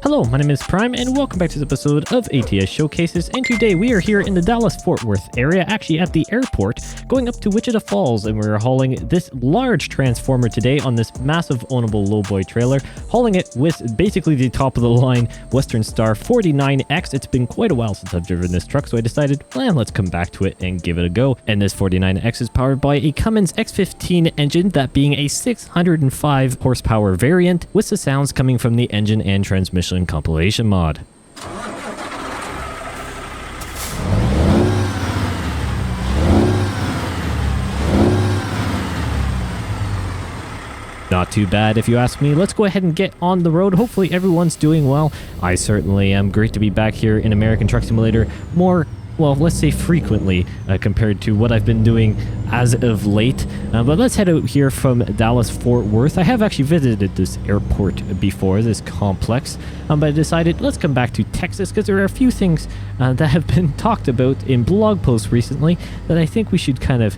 Hello, my name is Prime, and welcome back to this episode of ATS Showcases, and today we are here in the Dallas-Fort Worth area, actually at the airport, going up to Wichita Falls, and we're hauling this large transformer today on this massive ownable lowboy trailer, hauling it with basically the top-of-the-line Western Star 49X. It's been quite a while since I've driven this truck, so I decided, well, let's come back to it and give it a go. And this 49X is powered by a Cummins X15 engine, that being a 605 horsepower variant, with the sounds coming from the engine and transmission compilation mod. Not too bad if you ask me. Let's go ahead and get on the road. Hopefully everyone's doing well. I certainly am. Great to be back here in American Truck Simulator more, well, let's say frequently compared to what I've been doing as of late. But let's head out here from Dallas-Fort Worth. I have actually visited this airport before, this complex, but I decided let's come back to Texas because there are a few things that have been talked about in blog posts recently that I think we should kind of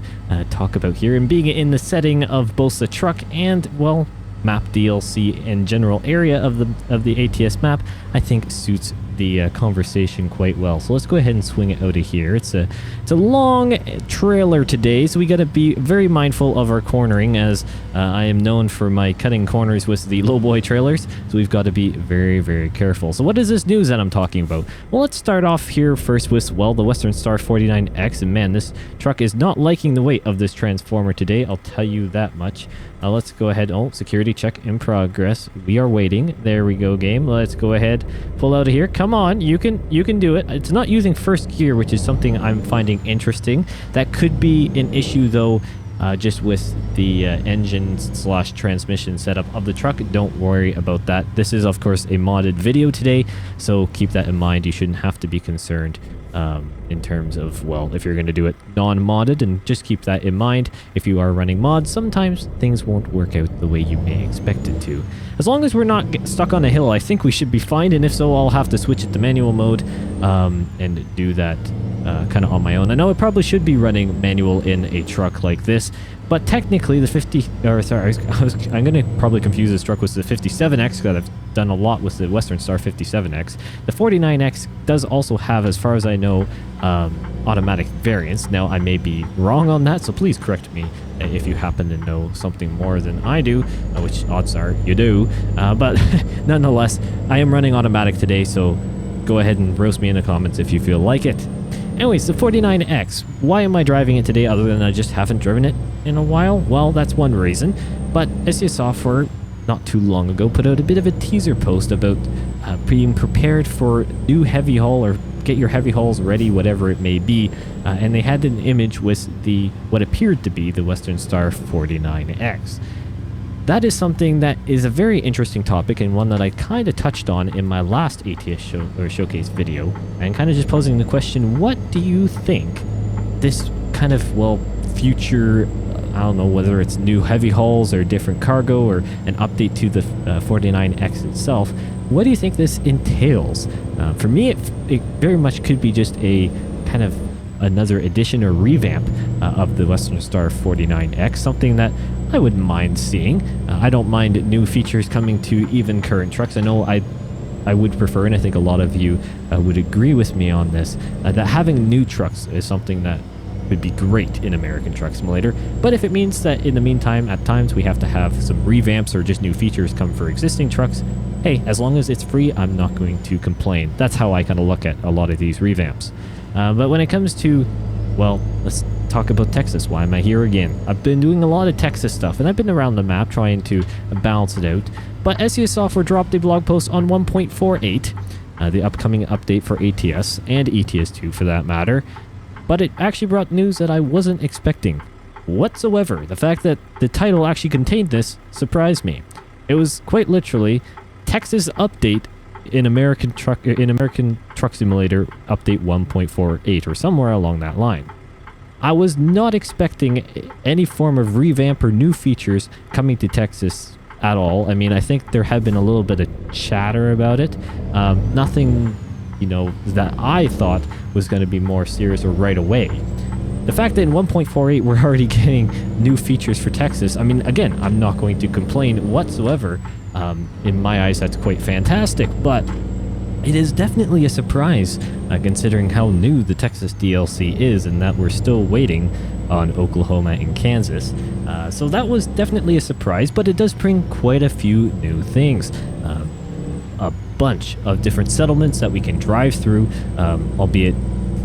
talk about here. And being in the setting of both the truck and, well, map DLC and general area of the ATS map, I think suits the conversation quite well. So let's go ahead and swing it out of here. It's a long trailer today, so we got to be very mindful of our cornering, as I am known for my cutting corners with the lowboy trailers, so we've got to be very, very careful. So what is this news that I'm talking about? Well, let's start off here first with, well, the Western Star 49X, and man, this truck is not liking the weight of this transformer today, I'll tell you that much. Let's go ahead. Oh, security check in progress. We are waiting. There we go, game. Let's go ahead, pull out of here. Come on, you can do it. It's not using first gear, which is something I'm finding interesting. That could be an issue though, just with the engine / transmission setup of the truck. Don't worry about that. This is of course a modded video today, so keep that in mind. You shouldn't have to be concerned in terms of, well, if you're going to do it non-modded, and just keep that in mind. If you are running mods, sometimes things won't work out the way you may expect it to. As long as we're not stuck on a hill, I think we should be fine, and if so, I'll have to switch it to manual mode and do that kind of on my own. I know I probably should be running manual in a truck like this, but technically the I'm going to probably confuse this truck with the 57X, because I've done a lot with the Western Star 57X. The 49X does also have, as far as I know, automatic variants. Now, I may be wrong on that, so please correct me if you happen to know something more than I do, which odds are you do. But nonetheless, I am running automatic today, so go ahead and roast me in the comments if you feel like it. Anyways, the 49X, why am I driving it today other than I just haven't driven it in a while? Well, that's one reason, but SCS Software not too long ago put out a bit of a teaser post about being prepared for new heavy haul, or get your heavy hauls ready, whatever it may be, and they had an image with what appeared to be the Western Star 49X. That is something that is a very interesting topic, and one that I kind of touched on in my last ATS showcase video, and kind of just posing the question, what do you think this kind of, well, future, I don't know whether it's new heavy hauls or different cargo or an update to the 49X itself, what do you think this entails? For me, it very much could be just a kind of another addition or revamp of the Western Star 49X, something that I wouldn't mind seeing. I don't mind new features coming to even current trucks. I know I would prefer, and I think a lot of you would agree with me on this, that having new trucks is something that would be great in American Truck Simulator. But if it means that in the meantime, at times we have to have some revamps or just new features come for existing trucks, hey, as long as it's free, I'm not going to complain. That's how I kind of look at a lot of these revamps. But when it comes to, well, let's talk about Texas. Why am I here again? I've been doing a lot of Texas stuff, and I've been around the map trying to balance it out. But SCS Software dropped a blog post on 1.48, the upcoming update for ATS and ETS2 for that matter. But it actually brought news that I wasn't expecting whatsoever. The fact that the title actually contained this surprised me. It was quite literally Texas update in American Truck Simulator update 1.48 or somewhere along that line. I was not expecting any form of revamp or new features coming to Texas at all. I mean, I think there had been a little bit of chatter about it. Nothing, that I thought was going to be more serious or right away. The fact that in 1.48 we're already getting new features for Texas, I mean, again, I'm not going to complain whatsoever. In my eyes, that's quite fantastic, but it is definitely a surprise considering how new the Texas DLC is and that we're still waiting on Oklahoma and Kansas. So that was definitely a surprise, but it does bring quite a few new things. A bunch of different settlements that we can drive through, albeit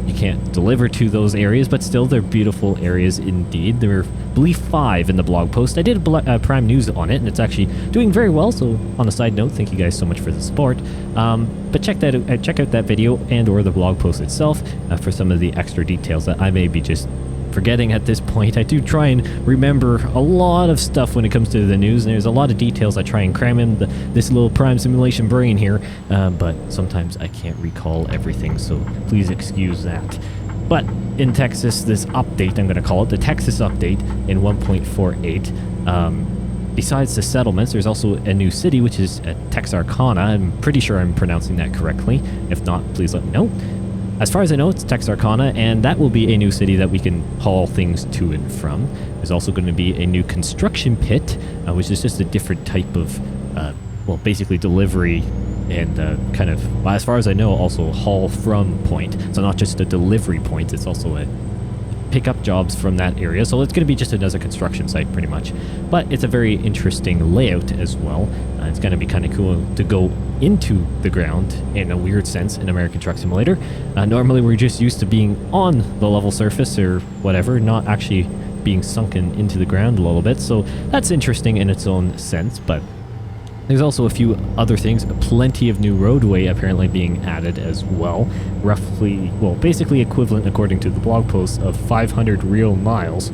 you can't deliver to those areas, but still they're beautiful areas indeed. There were, I believe, 5 in the blog post. I did Prime News on it, and it's actually doing very well. So on a side note, thank you guys so much for the support. But check out that video and or the blog post itself for some of the extra details that I may be just forgetting at this point. I do try and remember a lot of stuff when it comes to the news, and there's a lot of details I try and cram in this little Prime Simulation brain here, but sometimes I can't recall everything, so please excuse that. But in Texas, this update, I'm going to call it the Texas update in 1.48, besides the settlements, there's also a new city, which is Texarkana. I'm pretty sure I'm pronouncing that correctly. If not, please let me know. As far as I know, it's Texarkana, and that will be a new city that we can haul things to and from. There's also going to be a new construction pit, which is just a different type of, well, basically delivery and kind of, well, as far as I know, also haul from point. So not just a delivery point, it's also a pick up jobs from that area. So it's going to be just another construction site pretty much. But it's a very interesting layout as well. It's going to be kind of cool to go into the ground in a weird sense in American Truck Simulator. Normally we're just used to being on the level surface or whatever, not actually being sunken into the ground a little bit. So that's interesting in its own sense, but there's also a few other things. Plenty of new roadway apparently being added as well. Roughly, well, basically equivalent, according to the blog post, of 500 real miles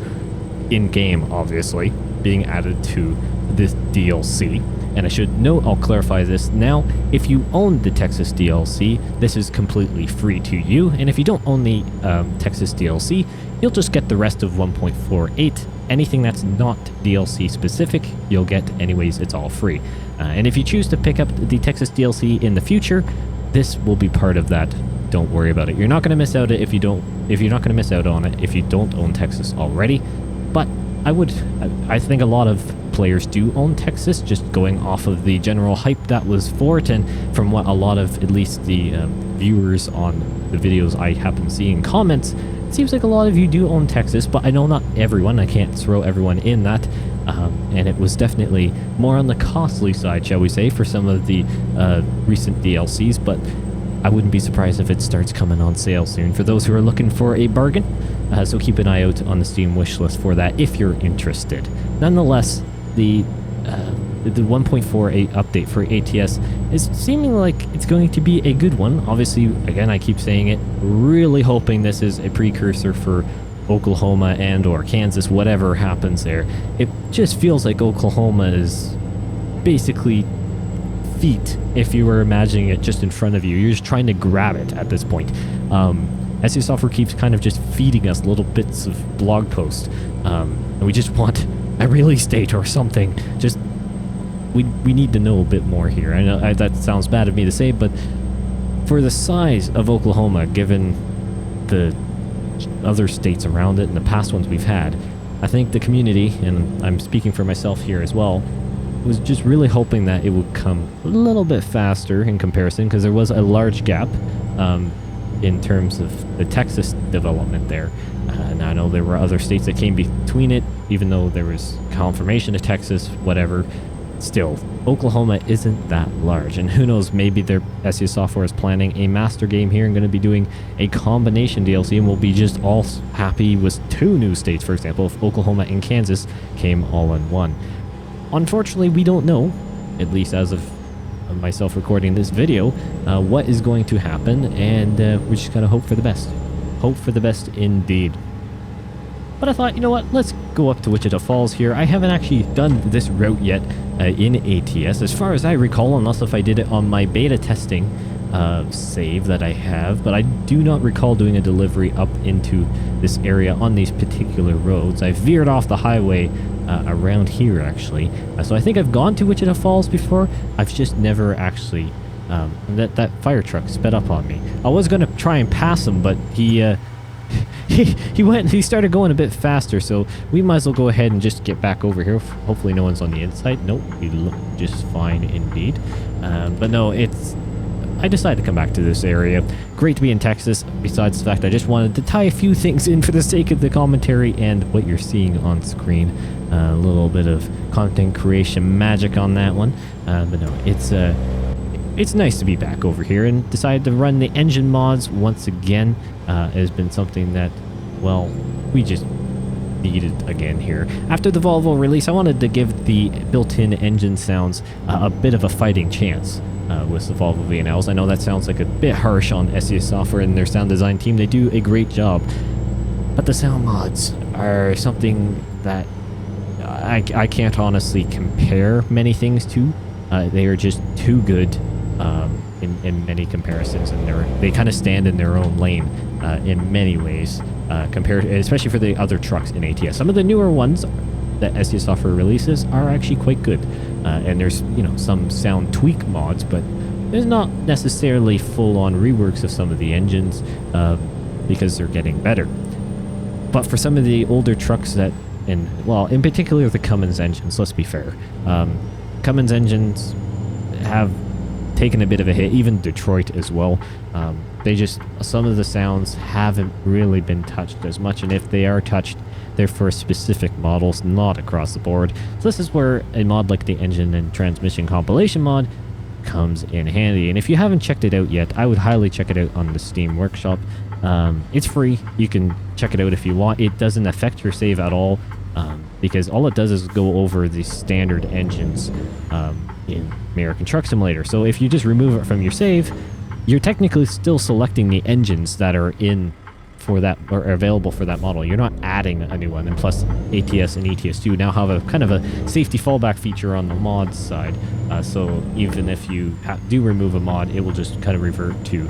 in-game, obviously, being added to this DLC. And I should note, I'll clarify this now, if you own the Texas DLC, this is completely free to you. And if you don't own the Texas DLC, you'll just get the rest of 1.48. Anything that's not DLC specific, you'll get anyways, it's all free. And if you choose to pick up the Texas DLC in the future, this will be part of that. Don't worry about it. You're not going to miss out if you're not going to miss out on it if you don't own Texas already. But I think a lot of players do own Texas, just going off of the general hype that was for it, and from what a lot of, at least the viewers on the videos I happen to see in comments, it seems like a lot of you do own Texas, but I know not everyone. I can't throw everyone in that, and it was definitely more on the costly side, shall we say, for some of the recent DLCs, but I wouldn't be surprised if it starts coming on sale soon for those who are looking for a bargain. So keep an eye out on the Steam wishlist for that if you're interested. Nonetheless, the 1.48 update for ATS is seeming like it's going to be a good one. Obviously, again, I keep saying it, really hoping this is a precursor for Oklahoma and or Kansas, whatever happens there. It just feels like Oklahoma is basically feet, if you were imagining it just in front of you. You're just trying to grab it at this point. SE Software keeps kind of just feeding us little bits of blog posts, and we just want a release date or something. Just we need to know a bit more here. I know that sounds bad of me to say, but for the size of Oklahoma, given the other states around it and the past ones we've had, I think the community, and I'm speaking for myself here as well, was just really hoping that it would come a little bit faster in comparison, because there was a large gap in terms of the Texas development there. And I know there were other states that came between it, even though there was confirmation of Texas, whatever. Still, Oklahoma isn't that large, and who knows, maybe their SE Software is planning a master game here and going to be doing a combination DLC, and we'll be just all happy with 2 new states, for example, if Oklahoma and Kansas came all in one. Unfortunately, we don't know, at least as of myself recording this video, what is going to happen, and we just gotta hope for the best. Hope for the best indeed. But I thought, you know what, let's go up to Wichita Falls here. I haven't actually done this route yet in ATS, as far as I recall, unless if I did it on my beta testing save that I have, but I do not recall doing a delivery up into this area on these particular roads. I veered off the highway around here, actually. So I think I've gone to Wichita Falls before. I've just never actually... that fire truck sped up on me. I was going to try and pass him, but he he started going a bit faster, so we might as well go ahead and just get back over here. Hopefully no one's on the inside. Nope, he looked just fine indeed. But no, I decided to come back to this area. Great to be in Texas, besides the fact I just wanted to tie a few things in for the sake of the commentary and what you're seeing on screen. A little bit of content creation magic on that one. But no, it's nice to be back over here, and decided to run the engine mods once again. Has been something that, well, we just needed again here. After the Volvo release, I wanted to give the built-in engine sounds a bit of a fighting chance with the Volvo V&Ls. I know that sounds like a bit harsh on SES Software and their sound design team. They do a great job. But the sound mods are something that I can't honestly compare many things to. They are just too good in many comparisons, and they kind of stand in their own lane in many ways, compared, especially for the other trucks in ATS. Some of the newer ones that SES Software releases are actually quite good, and there's some sound tweak mods, but there's not necessarily full-on reworks of some of the engines because they're getting better. But for some of the older trucks that, in particular the Cummins engines, let's be fair, Cummins engines have taken a bit of a hit, even Detroit as well. Some of the sounds haven't really been touched as much, and if they are touched, they're for specific models, not across the board. So this is where a mod like the engine and transmission compilation mod comes in handy. And if you haven't checked it out yet, I would highly check it out on the Steam Workshop. It's free. You can check it out if you want. It doesn't affect your save at all, because all it does is go over the standard engines in American Truck Simulator. So if you just remove it from your save, you're technically still selecting the engines that are in for that, or available for that model. You're not adding a new one. And plus, ATS and ETS2 now have a kind of a safety fallback feature on the mods side. So even if you do remove a mod, it will just kind of revert to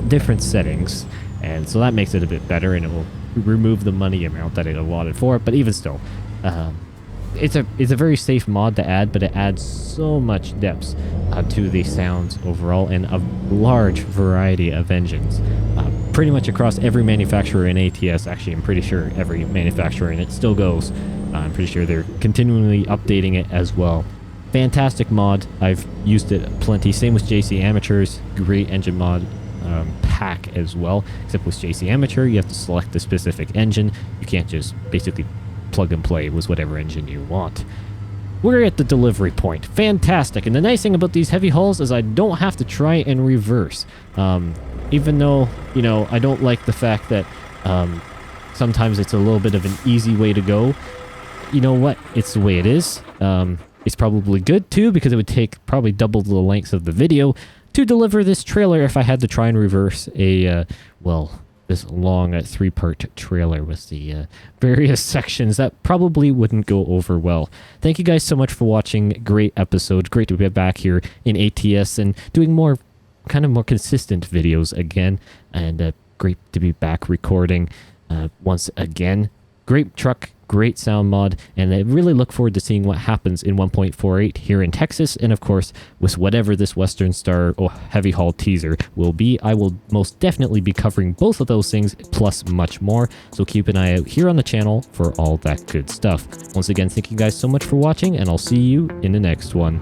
different settings, and so that makes it a bit better, and it will remove the money amount that it allotted for it. But even still, it's a very safe mod to add, but it adds so much depth to the sounds overall, and a large variety of engines, pretty much across every manufacturer in ATS. Actually, I'm pretty sure every manufacturer, and it still goes. I'm pretty sure they're continually updating it as well. Fantastic mod. I've used it plenty. Same with JC Amateurs. Great engine mod pack as well, except with JC Amateur you have to select the specific engine. You can't just basically plug and play with whatever engine you want. We're at the delivery point. Fantastic. And the nice thing about these heavy hauls is I don't have to try and reverse, even though I don't like the fact that sometimes it's a little bit of an easy way to go. You know what, it's the way it is. It's probably good too, because it would take probably double the length of the video to deliver this trailer if I had to try and reverse this long 3-part trailer with the various sections. That probably wouldn't go over well. Thank you guys so much for watching. Great episode. Great to be back here in ATS and doing more consistent videos again, and great to be back recording once again. Great truck, great sound mod, and I really look forward to seeing what happens in 1.48 here in Texas, and of course with whatever this Western Star heavy haul teaser will be. I will most definitely be covering both of those things plus much more, so keep an eye out here on the channel for all that good stuff. Once again, thank you guys so much for watching, and I'll see you in the next one.